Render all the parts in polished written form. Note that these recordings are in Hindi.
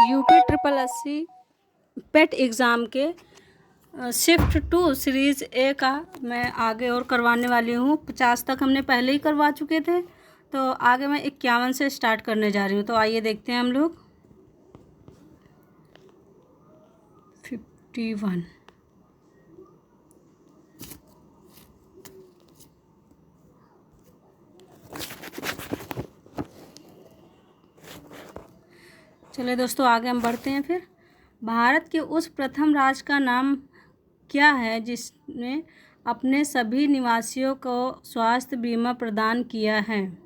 यूपी ट्रिपल एससी पेट एग्ज़ाम के शिफ्ट 2 सीरीज़ ए का मैं आगे और करवाने वाली हूँ। 50 तक हमने पहले ही करवा चुके थे, तो आगे मैं 51 से स्टार्ट करने जा रही हूँ। तो आइए देखते हैं हम लोग। 51 चलिए दोस्तों, आगे हम बढ़ते हैं। फिर भारत के उस प्रथम राज्य का नाम क्या है जिसने अपने सभी निवासियों को स्वास्थ्य बीमा प्रदान किया है?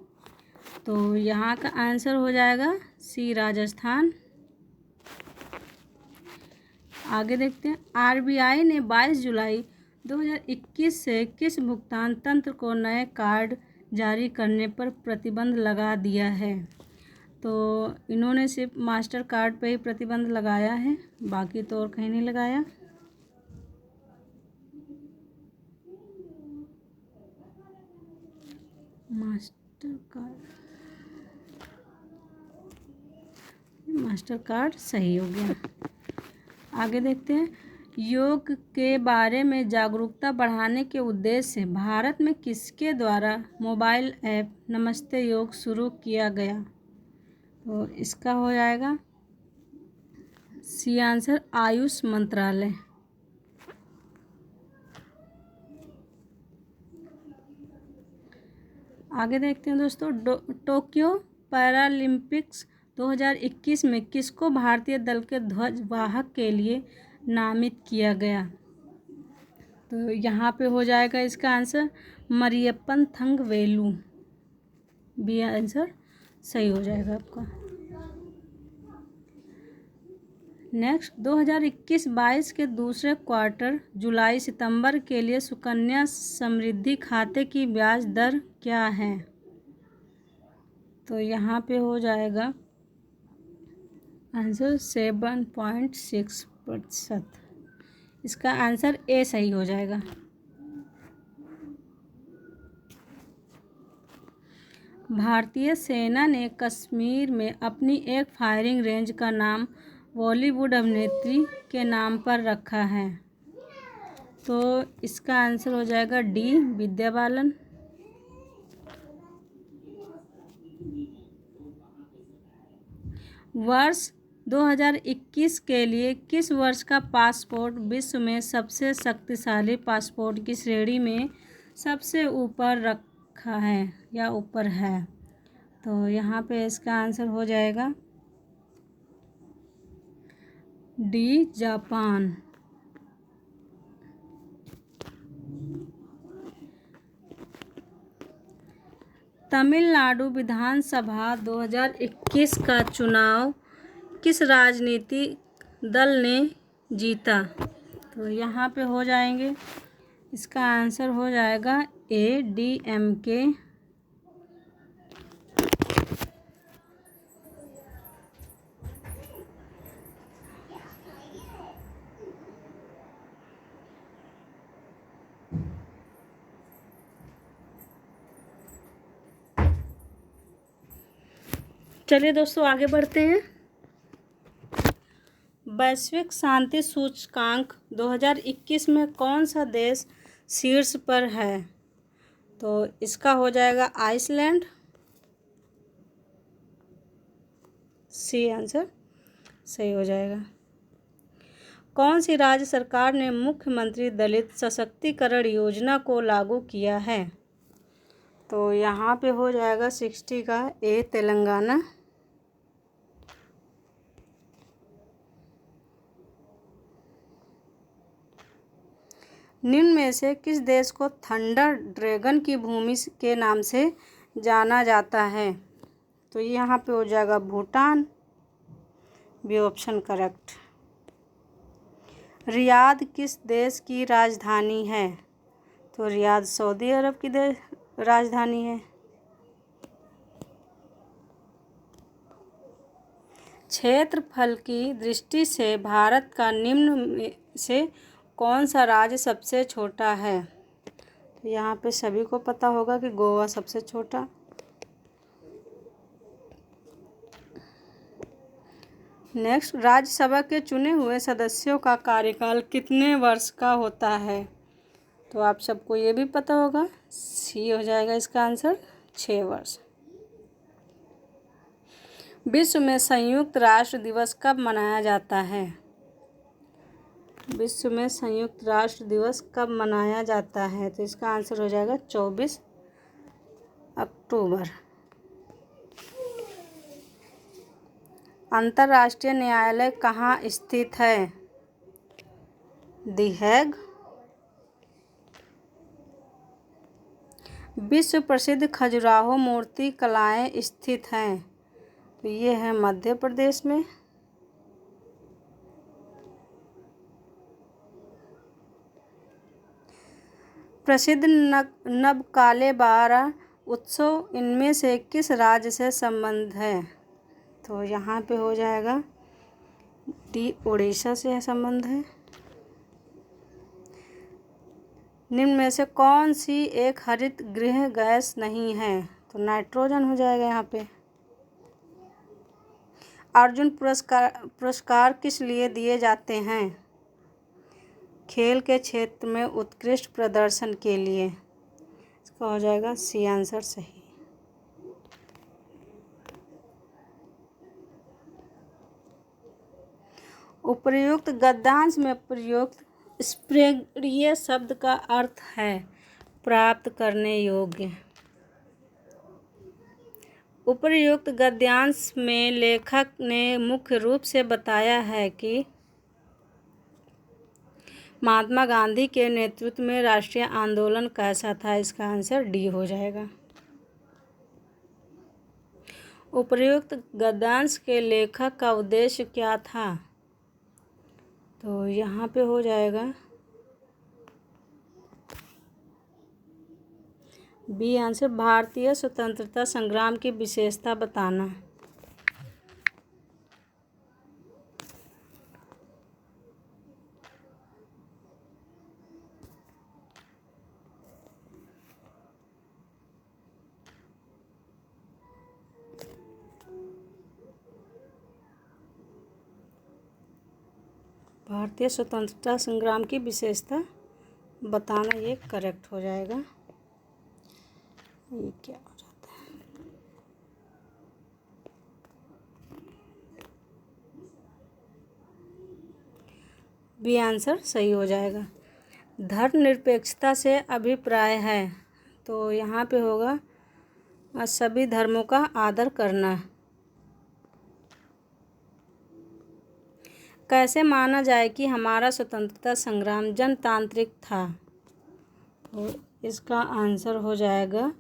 तो यहाँ का आंसर हो जाएगा सी, राजस्थान। आगे देखते हैं। आरबीआई ने 22 जुलाई 2021 से किस भुगतान तंत्र को नए कार्ड जारी करने पर प्रतिबंध लगा दिया है? तो इन्होंने सिर्फ मास्टर कार्ड पे ही प्रतिबंध लगाया है, बाकी तो और कहीं नहीं लगाया। मास्टर कार्ड सही हो गया। आगे देखते हैं। योग के बारे में जागरूकता बढ़ाने के उद्देश्य से भारत में किसके द्वारा मोबाइल ऐप नमस्ते योग शुरू किया गया? तो इसका हो जाएगा सी आंसर, आयुष मंत्रालय। आगे देखते हैं दोस्तों। टोक्यो पैरालंपिक्स 2021 में किसको भारतीय दल के ध्वजवाहक के लिए नामित किया गया? तो यहाँ पे हो जाएगा इसका answer Mariyappan Thangavelu. B answer सही हो जाएगा आपका। नेक्स्ट, 2021-22 के दूसरे क्वार्टर जुलाई सितंबर के लिए सुकन्या समृद्धि खाते की ब्याज दर क्या है? तो यहाँ पे हो जाएगा आंसर 7.6%। इसका आंसर ए सही हो जाएगा। भारतीय सेना ने कश्मीर में अपनी एक फायरिंग रेंज का नाम बॉलीवुड अभिनेत्री के नाम पर रखा है। तो इसका आंसर हो जाएगा डी, विद्या बालन। वर्ष 2021 के लिए किस वर्ष का पासपोर्ट विश्व में सबसे शक्तिशाली पासपोर्ट की श्रेणी में सबसे ऊपर रखा है या ऊपर है? तो यहाँ पे इसका आंसर हो जाएगा डी, जापान। तमिलनाडु विधानसभा 2021 का चुनाव किस राजनीतिक दल ने जीता? तो यहाँ पे हो जाएंगे, इसका आंसर हो जाएगा ए, डीएमके। चलिए दोस्तों, आगे बढ़ते हैं। वैश्विक शांति सूचकांक 2021 में कौन सा देश शीर्ष पर है? तो इसका हो जाएगा आइसलैंड। सी आंसर सही हो जाएगा। कौन सी राज्य सरकार ने मुख्यमंत्री दलित सशक्तिकरण योजना को लागू किया है? तो यहाँ पे हो जाएगा 60 का ए, तेलंगाना। निम्न में से किस देश को थंडर ड्रैगन की भूमि के नाम से जाना जाता है? तो यहाँ पे हो जाएगा Bhutan. B option correct. Riyadh किस देश की राजधानी है? तो रियाद सऊदी अरब की राजधानी है। क्षेत्रफल की दृष्टि से भारत का निम्न में से कौन सा राज्य सबसे छोटा है? तो यहाँ पे सभी को पता होगा कि गोवा सबसे छोटा। नेक्स्ट, राज्यसभा के चुने हुए सदस्यों का कार्यकाल कितने वर्ष का होता है? तो आप सबको ये भी पता होगा, सी हो जाएगा इसका आंसर, 6 वर्ष। विश्व में संयुक्त राष्ट्र दिवस कब मनाया जाता है? विश्व में संयुक्त राष्ट्र दिवस कब मनाया जाता है? तो इसका आंसर हो जाएगा 24 अक्टूबर। अंतर्राष्ट्रीय न्यायालय कहाँ स्थित है? दी हैग। विश्व प्रसिद्ध खजुराहो मूर्ति कलाएँ स्थित हैं? तो ये है मध्य प्रदेश में। प्रसिद्ध नबकालेबारा उत्सव इनमें से किस राज्य से संबंध है? तो यहाँ पे हो जाएगा डी, उड़ीसा से संबंध है। निम्न में से कौन सी एक हरित गृह गैस नहीं है? तो नाइट्रोजन हो जाएगा यहाँ पे। अर्जुन पुरस्कार किस लिए दिए जाते हैं? खेल के क्षेत्र में उत्कृष्ट प्रदर्शन के लिए। इसका हो जाएगा सी आंसर सही। उपर्युक्त गद्यांश में प्रयुक्त स्प्रेगीय शब्द का अर्थ है प्राप्त करने योग्य। उपर्युक्त गद्यांश में लेखक ने मुख्य रूप से बताया है कि महात्मा गांधी के नेतृत्व में राष्ट्रीय आंदोलन कैसा था। इसका आंसर डी हो जाएगा। उपर्युक्त गद्यांश के लेखक का उद्देश्य क्या था? तो यहाँ पे हो जाएगा बी आंसर, भारतीय स्वतंत्रता संग्राम की विशेषता बताना। भारतीय स्वतंत्रता संग्राम की विशेषता बताना, ये करेक्ट हो जाएगा। ये क्या हो जाता है? बी आंसर सही हो जाएगा। धर्मनिरपेक्षता से अभिप्राय है? तो यहाँ पे होगा सभी धर्मों का आदर करना। कैसे माना जाए कि हमारा स्वतंत्रता संग्राम जनतांत्रिक था? तो इसका आंसर हो जाएगा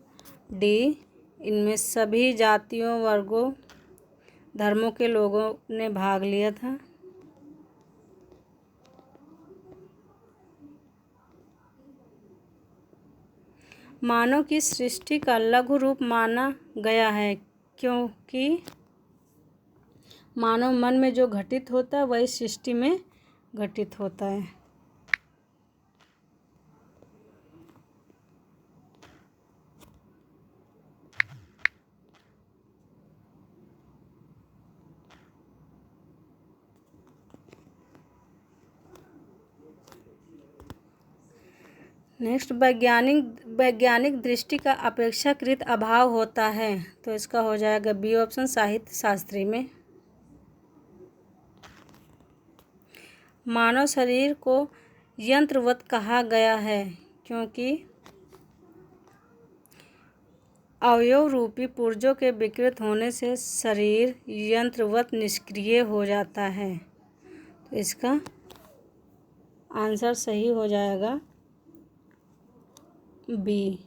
डी, इनमें सभी जातियों, वर्गों, धर्मों के लोगों ने भाग लिया था। मानव की सृष्टि का लघु रूप माना गया है क्योंकि मानव मन में जो घटित होता है वही सृष्टि में घटित होता है। नेक्स्ट, वैज्ञानिक दृष्टि का अपेक्षाकृत अभाव होता है? तो इसका हो जाएगा बी ऑप्शन, साहित्य शास्त्री में। मानव शरीर को यंत्रवत कहा गया है क्योंकि अवयव रूपी पुर्जों के विकृत होने से शरीर यंत्रवत निष्क्रिय हो जाता है। तो इसका आंसर सही हो जाएगा बी।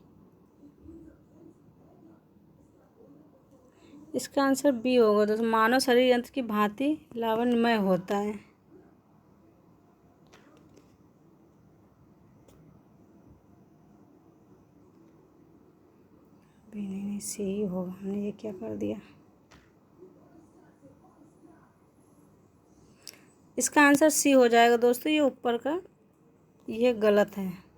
इसका आंसर बी होगा। तो मानव शरीर यंत्र की भांति लावण्यमय होता है। बी नहीं, सी ही होगा। हमने ये क्या कर दिया? इसका आंसर सी हो जाएगा दोस्तों। ये ऊपर का ये गलत है।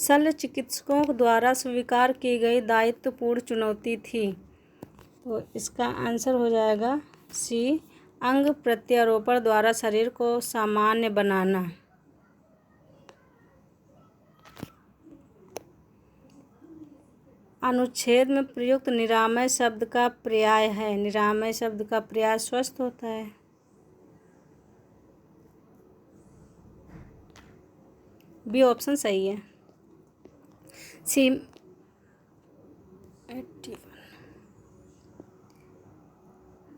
शल्य चिकित्सकों द्वारा स्वीकार की गई दायित्वपूर्ण चुनौती थी। तो इसका आंसर हो जाएगा सी, अंग प्रत्यारोपण द्वारा शरीर को सामान्य बनाना। अनुच्छेद में प्रयुक्त निरामय शब्द का पर्याय है। निरामय शब्द का पर्याय स्वस्थ होता है। बी ऑप्शन सही है।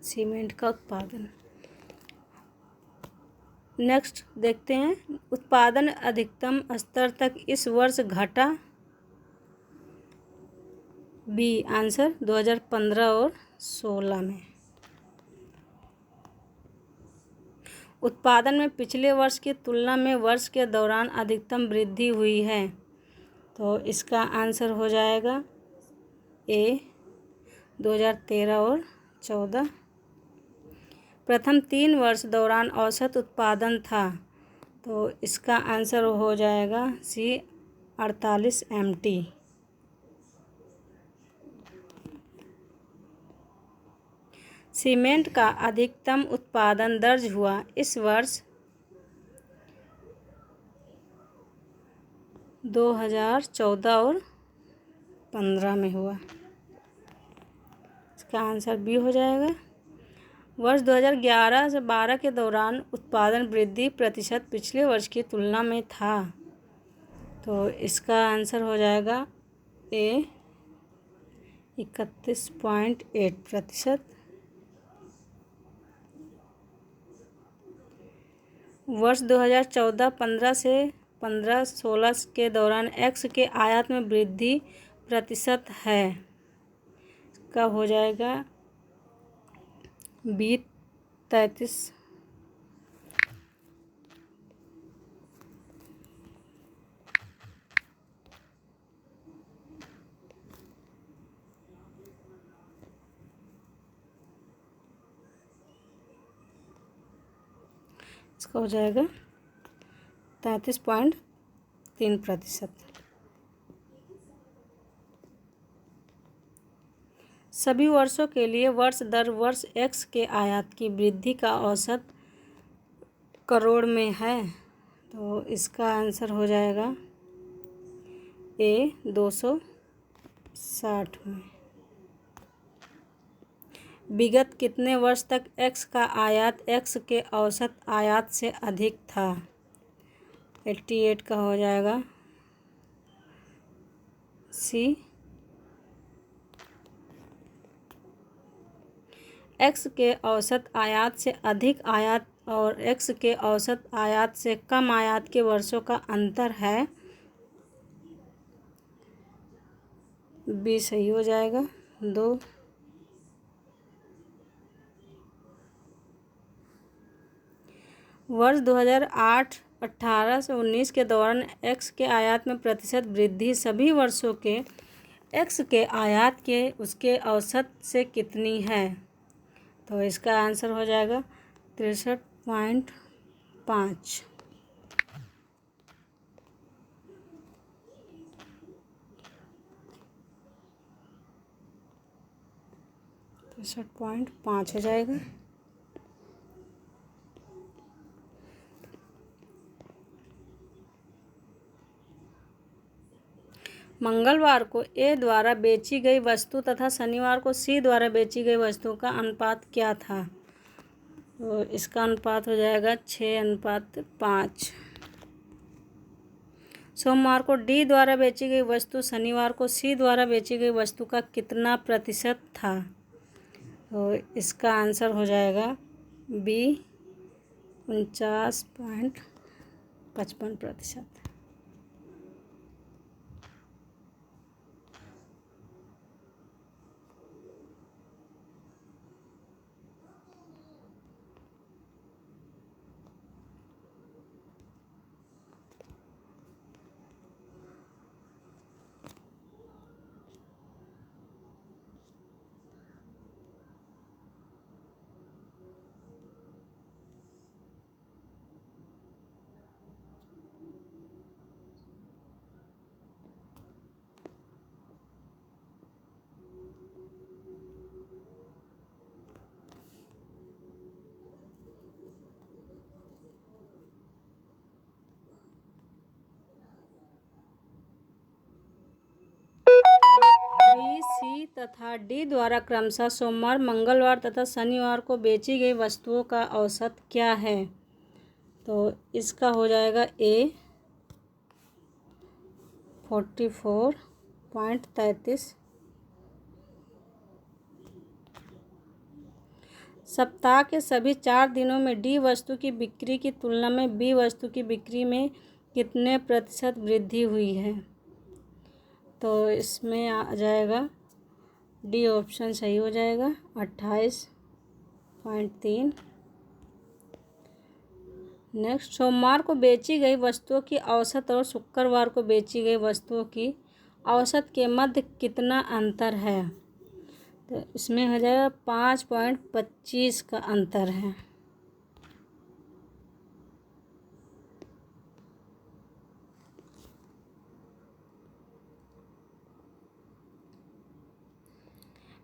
सीमेंट का उत्पादन। नेक्स्ट देखते हैं, उत्पादन अधिकतम स्तर तक इस वर्ष घटा। बी आंसर 2015 और 16 में। उत्पादन में पिछले वर्ष की तुलना में वर्ष के दौरान अधिकतम वृद्धि हुई है। तो इसका आंसर हो जाएगा ए 2013 और 14। प्रथम 3 वर्ष दौरान औसत उत्पादन था। तो इसका आंसर हो जाएगा सी 48 MT। सीमेंट का अधिकतम उत्पादन दर्ज हुआ इस वर्ष 2014 और 15 में हुआ। इसका आंसर बी हो जाएगा। वर्ष 2011 से 12 के दौरान उत्पादन वृद्धि प्रतिशत पिछले वर्ष की तुलना में था। तो इसका आंसर हो जाएगा ए 31.8%। वर्ष 2014-15 से 15-16 के दौरान एक्स के आयात में वृद्धि प्रतिशत है। इसका हो जाएगा बी 33। इसका हो जाएगा 33.3%। सभी वर्षों के लिए वर्ष दर वर्ष एक्स के आयात की वृद्धि का औसत करोड़ में है। तो इसका आंसर हो जाएगा ए 260 में। विगत कितने वर्ष तक एक्स का आयात एक्स के औसत आयात से अधिक था। 88 का हो जाएगा सी। एक्स के औसत आयात से अधिक आयात और एक्स के औसत आयात से कम आयात के वर्षों का अंतर है। बी सही हो जाएगा 2। वर्ष 2008-18 से 19 के दौरान एक्स के आयात में प्रतिशत वृद्धि सभी वर्षों के एक्स के आयात के उसके औसत से कितनी है। तो इसका आंसर हो जाएगा 63.5। 63.5 हो जाएगा। मंगलवार को ए द्वारा बेची गई वस्तु तथा शनिवार को सी द्वारा बेची गई वस्तुओं का अनुपात क्या था। तो इसका अनुपात हो जाएगा 6:5। सोमवार को डी द्वारा बेची गई वस्तु शनिवार को सी द्वारा बेची गई वस्तु का कितना प्रतिशत था। तो इसका आंसर हो जाएगा बी 49.55%। तथा डी द्वारा क्रमशः सोमवार, मंगलवार तथा शनिवार को बेची गई वस्तुओं का औसत क्या है? तो इसका हो जाएगा ए 44.33। सप्ताह के सभी 4 दिनों में डी वस्तु की बिक्री की तुलना में बी वस्तु की बिक्री में कितने प्रतिशत वृद्धि हुई है? तो इसमें आ जाएगा डी ऑप्शन सही हो जाएगा 28.3। नेक्स्ट, सोमवार को बेची गई वस्तुओं की औसत और शुक्रवार को बेची गई वस्तुओं की औसत के मध्य कितना अंतर है? तो इसमें हो जाएगा 5.25 का अंतर है।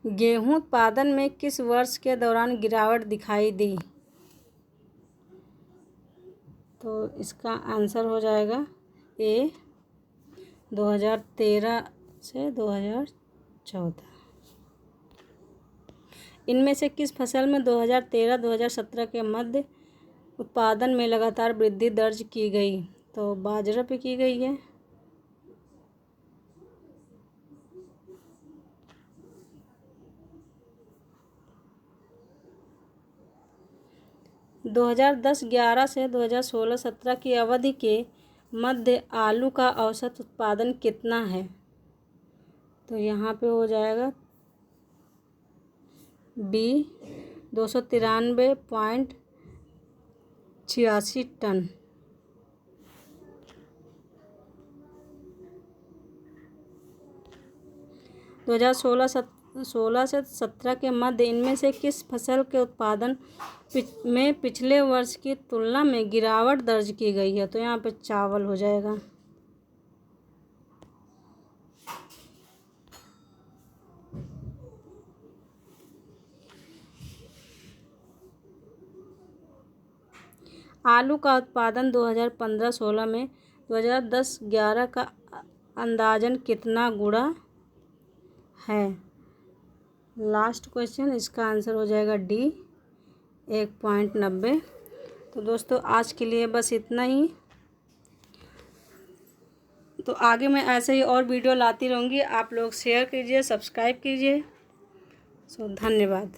गेहूं उत्पादन में किस वर्ष के दौरान गिरावट दिखाई दी? तो इसका आंसर हो जाएगा ए 2013 से 2014। इनमें से किस फसल में 2013-2017 के मध्य उत्पादन में लगातार वृद्धि दर्ज की गई? तो बाजरा पे की गई है। दो 2010-11 से 2016-17 की अवधि के मध्य आलू का औसत उत्पादन कितना है? तो यहाँ पे हो जाएगा बी 293.86 टन। 2016 से 17 के मध्य इनमें से किस फसल के उत्पादन में पिछले वर्ष की तुलना में गिरावट दर्ज की गई है? तो यहाँ पे चावल हो जाएगा। आलू का उत्पादन 2015-16 में 2010-11 का अंदाजन कितना गुणा है? लास्ट क्वेश्चन, इसका आंसर हो जाएगा डी 1.90। तो दोस्तों आज के लिए बस इतना ही। तो आगे मैं ऐसे ही और वीडियो लाती रहूँगी। आप लोग शेयर कीजिए, सब्सक्राइब कीजिए। धन्यवाद।